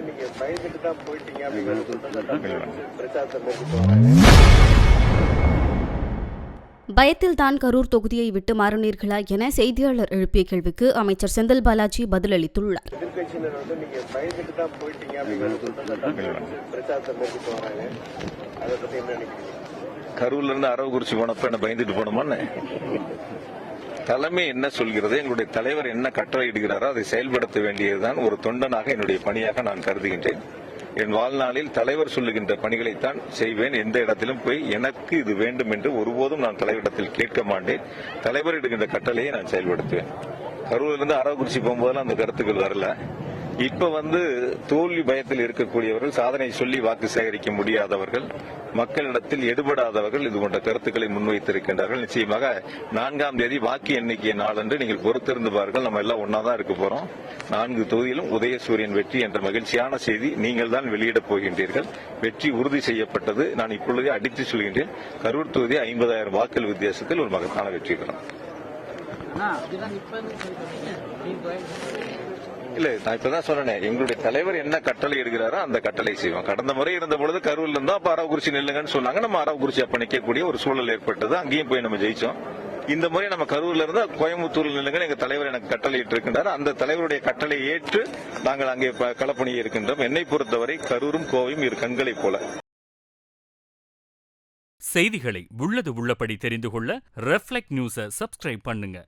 நீங்க பயந்துட்டு தான் போயிட்டீங்க அப்படின்னு பிரச்சாரத்தை மேற்கொண்டு வராங்க. பயத்தில்தான் கரூர் தொகுதியை விட்டு மாறினீர்களா என செய்தியாளர் எழுப்பிய கேள்விக்கு அமைச்சர் செந்தில் பாலாஜி பதிலளித்துள்ளார். எதிர்கட்சியினர் நீங்க பயந்துட்டு தான் போயிட்டீங்க அப்படின்னு பிரச்சாரத்தை மேற்கொண்டு வராங்க. அதை பத்தி என்ன நினைக்கிறீங்க? கரூர்ல இருந்து அரவக்குறிச்சி போனப்ப என்ன பயந்துட்டு போனோமான்னு தலைமை என்ன சொல்கிறது, எங்களுடைய தலைவர் என்ன கட்டளை இடுகிறாரோ அதை செயல்படுத்த வேண்டியதுதான் ஒரு தொண்டனாக என்னுடைய பணியாக நான் கருதுகின்றேன். என் வாழ்நாளில் தலைவர் சொல்லுகின்ற பணிகளைத்தான் செய்வேன். எந்த இடத்திலும் போய் எனக்கு இது வேண்டும் என்று ஒருபோதும் நான் தலைவரிடத்தில் கேட்க மாட்டேன். தலைவர் இடுகின்ற கட்டளையை நான் செயல்படுத்துவேன். கரூரிலிருந்து அரவக்குறிச்சி போகும்போதெல்லாம் அந்த கருத்துக்கள் வரல. இப்ப தோல்வி பயத்தில் இருக்கக்கூடியவர்கள், சாதனை சொல்லி வாக்கு சேகரிக்க முடியாதவர்கள், மக்களிடத்தில் எடுபடாதவர்கள் இது போன்ற கருத்துக்களை முன்வைத்திருக்கின்றார்கள். நிச்சயமாக 4ஆம் தேதி வாக்கு எண்ணிக்கை நாளன்று நீங்கள் பொறுத்திருந்து பாருங்கள். நம்ம எல்லாம் ஒன்னாதான் இருக்க போறோம். 4 தொகுதியிலும் உதயசூரியன் வெற்றி என்ற மகிழ்ச்சியான செய்தி நீங்கள் தான் வெளியிடப் போகின்றீர்கள். வெற்றி உறுதி செய்யப்பட்டது. நான் இப்பொழுதே அடித்து சொல்கின்றேன். கரூர் தொகுதி 50,000 வாக்குகள் வித்தியாசத்தில் ஒரு மகத்தான வெற்றி பெறும். இல்ல, நான் இப்பதான் சொன்னேன், எங்களுடைய தலைவர் என்ன கட்டளை எடுக்கிறாரோ அந்த கட்டளை செய்வோம். கடந்த முறை இருந்த பொழுது கரூர்ல இருந்தா அப்ப அரவக்குறிச்சி நில்லுங்கன்னு சொன்னாங்க. நம்ம அரவக்குறிச்சி அப்ப நிக்கக்கூடிய ஒரு சூழல் ஏற்பட்டது. அங்கேயும் போய் நம்ம ஜெயிச்சோம். இந்த முறை நம்ம கரூர்ல இருந்தா கோயம்புத்தூர்ல நில்லுங்கன்னு எங்க தலைவர் எனக்கு கட்டளை இருக்கின்றார். அந்த தலைவருடைய கட்டளை ஏற்று நாங்கள் அங்கே களப்பணியை இருக்கின்றோம். என்னை பொறுத்தவரை கரூரும் கோவையும் இரு கண்களை போல. செய்திகளை உள்ளது உள்ளபடி தெரிந்து கொள்ள ரெஃப்ளெக்ட் நியூஸை சப்ஸ்கிரைப் பண்ணுங்க.